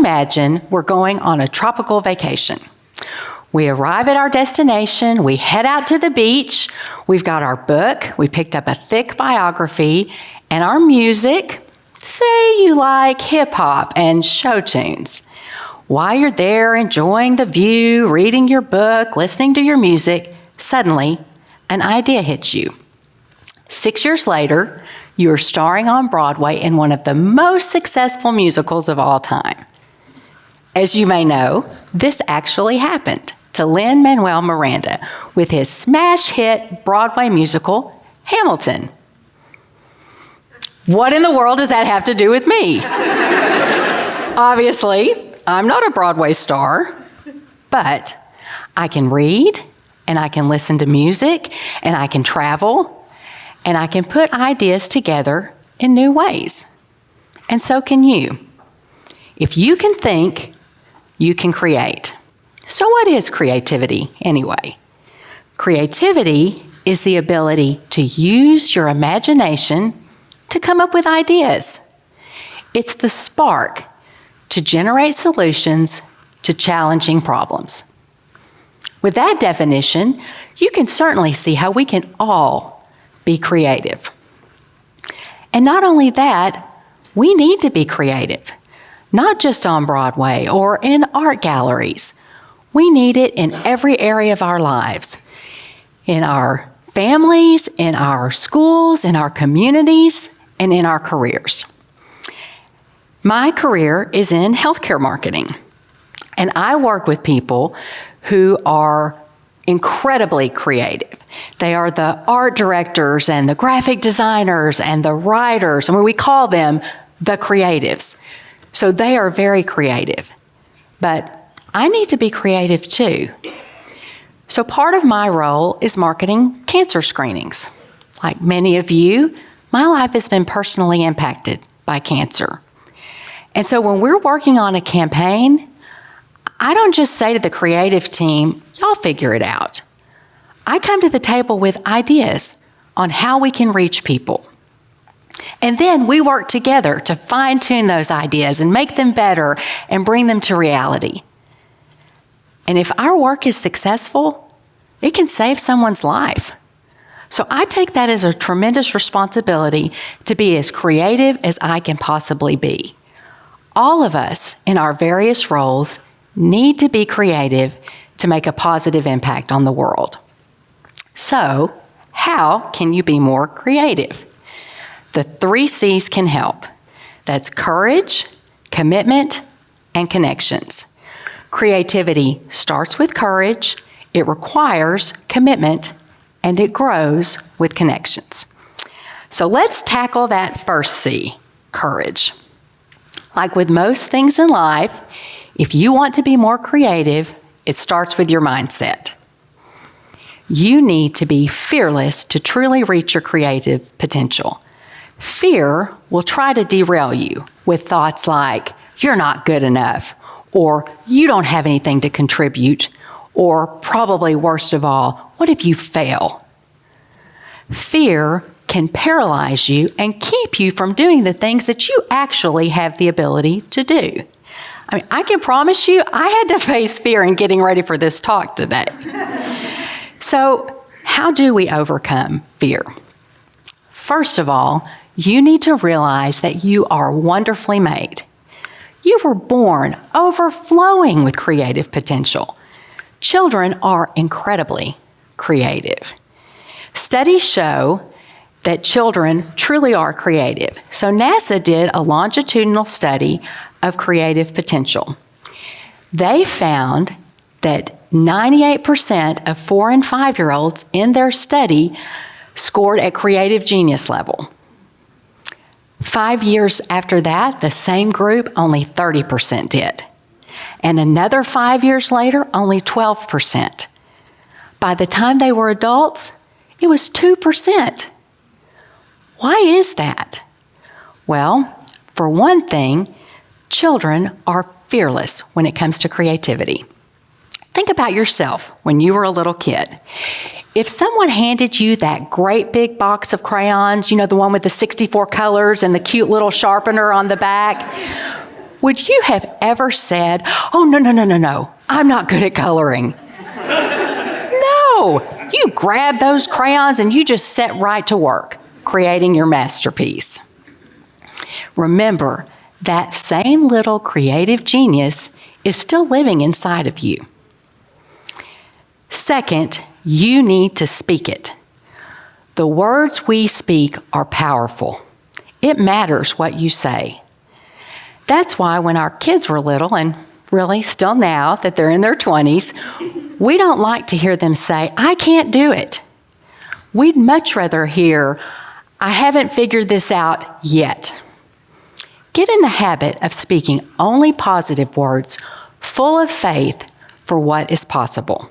imagine we're going on a tropical vacation. We arrive at our destination, we head out to the beach, we've got our book, we picked up a thick biography, and our music. Say you like hip-hop and show tunes. While you're there enjoying the view, reading your book, listening to your music, suddenly an idea hits you. 6 years later, you are starring on Broadway in one of the most successful musicals of all time. As you may know, this actually happened to Lin-Manuel Miranda with his smash hit Broadway musical, Hamilton. What in the world does that have to do with me? Obviously, I'm not a Broadway star, but I can read, and I can listen to music, and I can travel, and I can put ideas together in new ways. And so can you. If you can think, you can create. So what is creativity anyway? Creativity is the ability to use your imagination to come up with ideas. It's the spark to generate solutions to challenging problems. With that definition, you can certainly see how we can all be creative. And not only that, we need to be creative, not just on Broadway or in art galleries. We need it in every area of our lives, in our families, in our schools, in our communities, and in our careers. My career is in healthcare marketing, and I work with people who are incredibly creative. They are the art directors and the graphic designers and the writers, and we call them the creatives. So they are very creative. But I need to be creative too. So part of my role is marketing cancer screenings. Like many of you, my life has been personally impacted by cancer. And so when we're working on a campaign, I don't just say to the creative team, y'all figure it out. I come to the table with ideas on how we can reach people. And then we work together to fine-tune those ideas and make them better and bring them to reality. And if our work is successful, it can save someone's life. So I take that as a tremendous responsibility to be as creative as I can possibly be. All of us in our various roles need to be creative to make a positive impact on the world. So, how can you be more creative? The 3 C's can help. That's courage, commitment, and connections. Creativity starts with courage, it requires commitment, and it grows with connections. So let's tackle that first C, courage. Like with most things in life, if you want to be more creative, it starts with your mindset. You need to be fearless to truly reach your creative potential. Fear will try to derail you with thoughts like, you're not good enough, or you don't have anything to contribute, or probably worst of all, what if you fail? Fear can paralyze you and keep you from doing the things that you actually have the ability to do. I mean, I can promise you, I had to face fear in getting ready for this talk today. So, how do we overcome fear? First of all, you need to realize that you are wonderfully made. You were born overflowing with creative potential. Children are incredibly creative. Studies show that children truly are creative. So NASA did a longitudinal study of creative potential. They found that 98% of 4 and 5-year-olds in their study scored at creative genius level. 5 years after that, the same group, only 30% did. And another 5 years later, only 12%. By the time they were adults, it was 2%. Why is that? Well, for one thing, children are fearless when it comes to creativity. Think about yourself when you were a little kid. If someone handed you that great big box of crayons, you know, the one with the 64 colors and the cute little sharpener on the back, would you have ever said, "Oh, no, I'm not good at coloring"? No, you grab those crayons and you just set right to work, creating your masterpiece. Remember, that same little creative genius is still living inside of you. Second, you need to speak it. The words we speak are powerful. It matters what you say. That's why when our kids were little, and really still now that they're in their 20s, we don't like to hear them say, "I can't do it." We'd much rather hear, "I haven't figured this out yet." Get in the habit of speaking only positive words, full of faith for what is possible.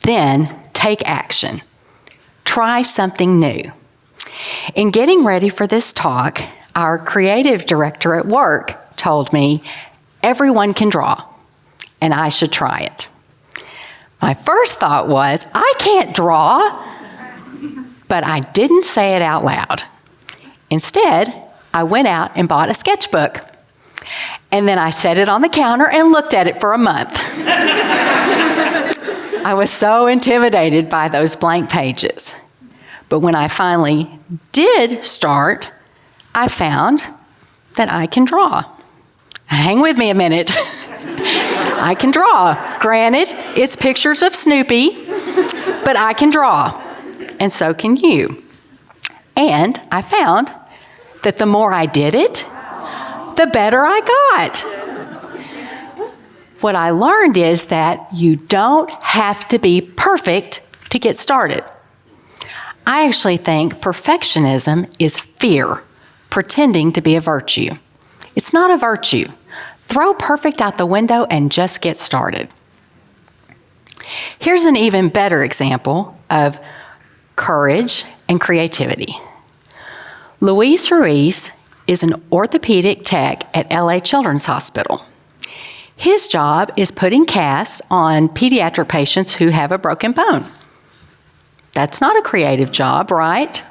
Then take action. Try something new. In getting ready for this talk, our creative director at work told me everyone can draw, and I should try it. My first thought was, I can't draw, but I didn't say it out loud. Instead, I went out and bought a sketchbook, and then I set it on the counter and looked at it for a month. I was so intimidated by those blank pages. But when I finally did start, I found that I can draw. Hang with me a minute. I can draw. Granted, it's pictures of Snoopy, but I can draw, and so can you. And I found that the more I did it, the better I got. What I learned is that you don't have to be perfect to get started. I actually think perfectionism is fear, pretending to be a virtue. It's not a virtue. Throw perfect out the window and just get started. Here's an even better example of courage and creativity. Luis Ruiz is an orthopedic tech at LA Children's Hospital. His job is putting casts on pediatric patients who have a broken bone. That's not a creative job, right?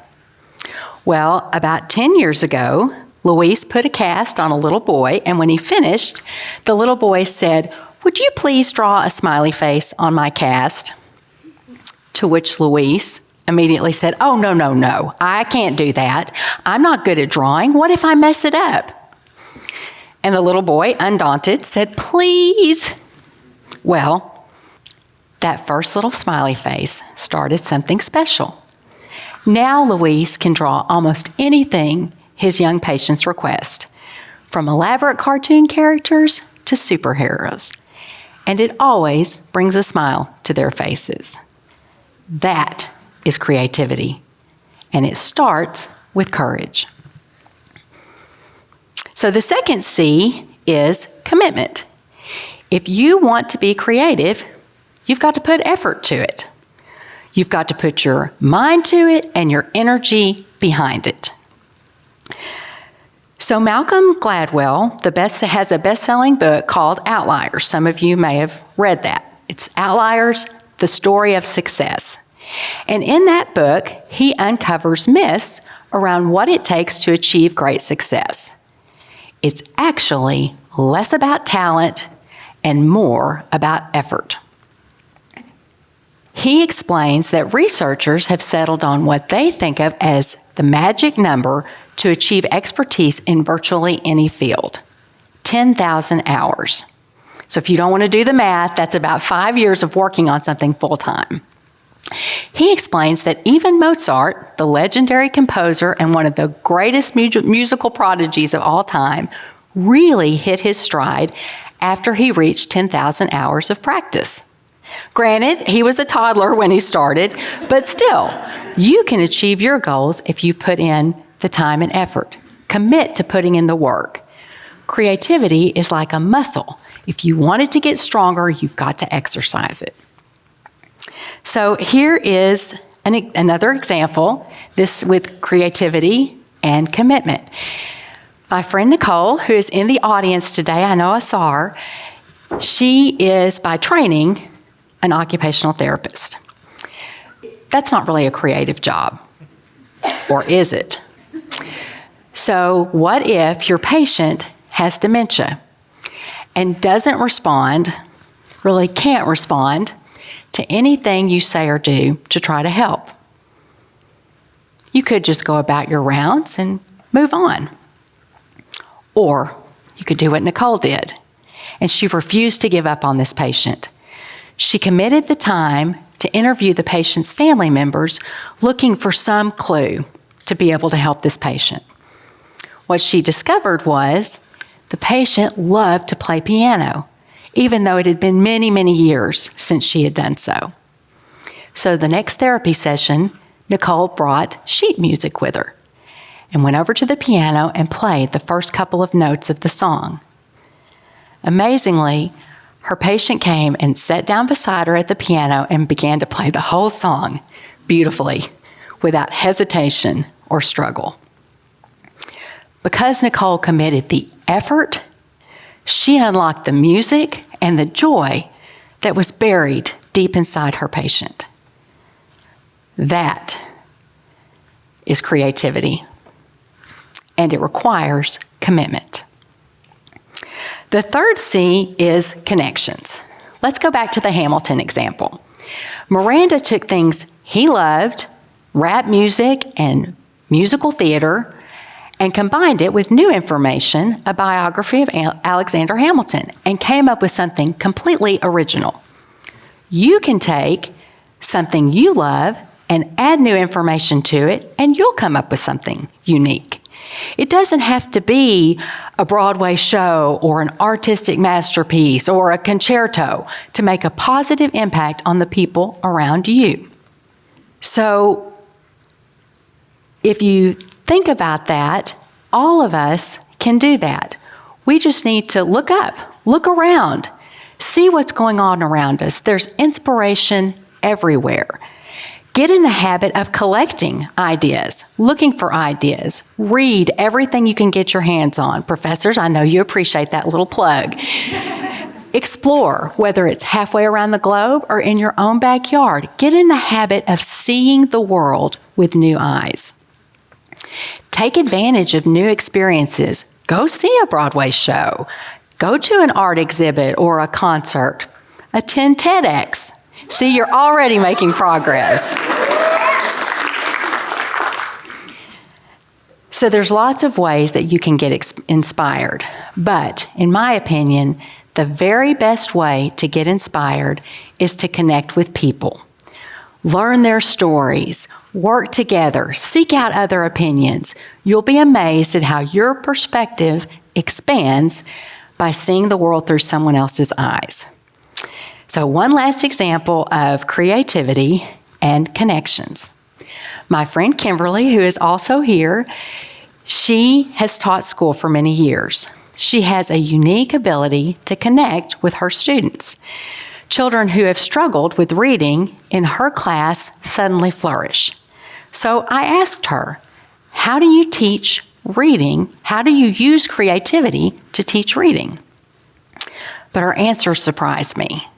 Well, about 10 years ago, Luis put a cast on a little boy, and when he finished, the little boy said, "Would you please draw a smiley face on my cast?" To which Luis immediately said, "Oh, no, I can't do that. I'm not good at drawing. What if I mess it up?" And the little boy, undaunted, said, "Please." Well, that first little smiley face started something special. Now Luis can draw almost anything his young patients request, from elaborate cartoon characters to superheroes, and it always brings a smile to their faces. That is creativity, and it starts with courage. So the second C is commitment. If you want to be creative, you've got to put effort to it. You've got to put your mind to it and your energy behind it. So Malcolm Gladwell has a best-selling book called Outliers. Some of you may have read that. It's Outliers, the Story of Success. And in that book, he uncovers myths around what it takes to achieve great success. It's actually less about talent and more about effort. He explains that researchers have settled on what they think of as the magic number to achieve expertise in virtually any field, 10,000 hours. So if you don't want to do the math, that's about 5 years of working on something full-time. He explains that even Mozart, the legendary composer and one of the greatest musical prodigies of all time, really hit his stride after he reached 10,000 hours of practice. Granted, he was a toddler when he started, but still, you can achieve your goals if you put in the time and effort. Commit to putting in the work. Creativity is like a muscle. If you want it to get stronger, you've got to exercise it. So here is another example, this with creativity and commitment. My friend Nicole, who is in the audience today, I know I saw her, she is by training an occupational therapist. That's not really a creative job, or is it? So what if your patient has dementia and doesn't respond, really can't respond, to anything you say or do to try to help. You could just go about your rounds and move on. Or you could do what Nicole did, and she refused to give up on this patient. She committed the time to interview the patient's family members, looking for some clue to be able to help this patient. What she discovered was the patient loved to play piano, even though it had been many, many years since she had done so. So the next therapy session, Nicole brought sheet music with her and went over to the piano and played the first couple of notes of the song. Amazingly, her patient came and sat down beside her at the piano and began to play the whole song beautifully, without hesitation or struggle. Because Nicole committed the effort, she unlocked the music and the joy that was buried deep inside her patient. That is creativity, and it requires commitment. The third C is connections. Let's go back to the Hamilton example. Miranda took things he loved, rap music and musical theater, and combined it with new information, a biography of Alexander Hamilton, and came up with something completely original. You can take something you love and add new information to it, and you'll come up with something unique. It doesn't have to be a Broadway show or an artistic masterpiece or a concerto to make a positive impact on the people around you. So if you think about that, all of us can do that. We just need to look up, look around, see what's going on around us. There's inspiration everywhere. Get in the habit of collecting ideas, looking for ideas. Read everything you can get your hands on. Professors, I know you appreciate that little plug. Explore, whether it's halfway around the globe or in your own backyard. Get in the habit of seeing the world with new eyes. Take advantage of new experiences. Go see a Broadway show. Go to an art exhibit or a concert. Attend TEDx. See, you're already making progress. So there's lots of ways that you can get inspired. But in my opinion, the very best way to get inspired is to connect with people. Learn their stories, work together, seek out other opinions. You'll be amazed at how your perspective expands by seeing the world through someone else's eyes. So one last example of creativity and connections. My friend Kimberly, who is also here, she has taught school for many years. She has a unique ability to connect with her students. Children who have struggled with reading in her class suddenly flourish. So I asked her, how do you teach reading? How do you use creativity to teach reading? But her answer surprised me.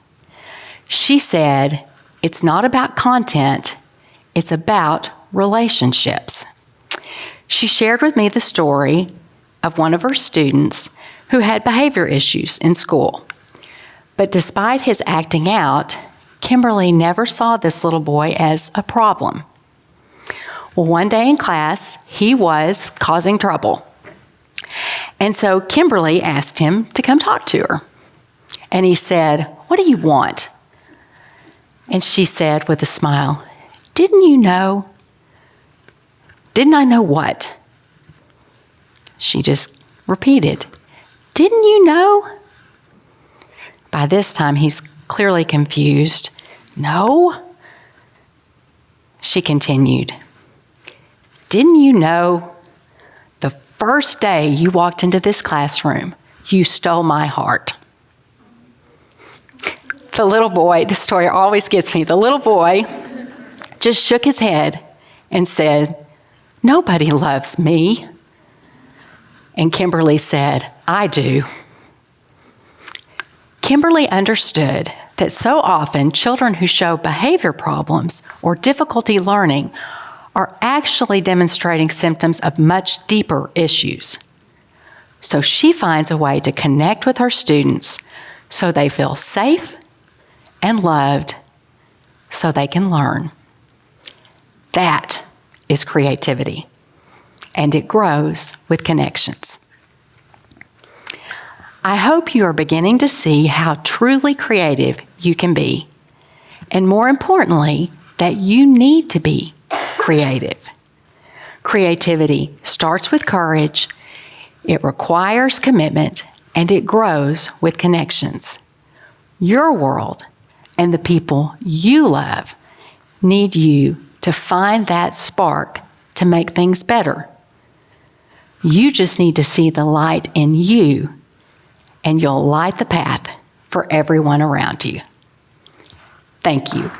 She said, it's not about content, it's about relationships. She shared with me the story of one of her students who had behavior issues in school. But despite his acting out, Kimberly never saw this little boy as a problem. Well, one day in class, he was causing trouble. And so Kimberly asked him to come talk to her. And he said, "What do you want?" And she said with a smile, "Didn't you know?" "Didn't I know what?" She just repeated, "Didn't you know?" By this time, he's clearly confused. "No?" She continued, "Didn't you know the first day you walked into this classroom, you stole my heart?" The little boy, this story always gets me, the little boy just shook his head and said, "Nobody loves me." And Kimberly said, "I do." Kimberly understood that so often children who show behavior problems or difficulty learning are actually demonstrating symptoms of much deeper issues. So she finds a way to connect with her students so they feel safe and loved so they can learn. That is creativity, and it grows with connections. I hope you are beginning to see how truly creative you can be, and more importantly, that you need to be creative. Creativity starts with courage, it requires commitment, and it grows with connections. Your world and the people you love need you to find that spark to make things better. You just need to see the light in you, and you'll light the path for everyone around you. Thank you.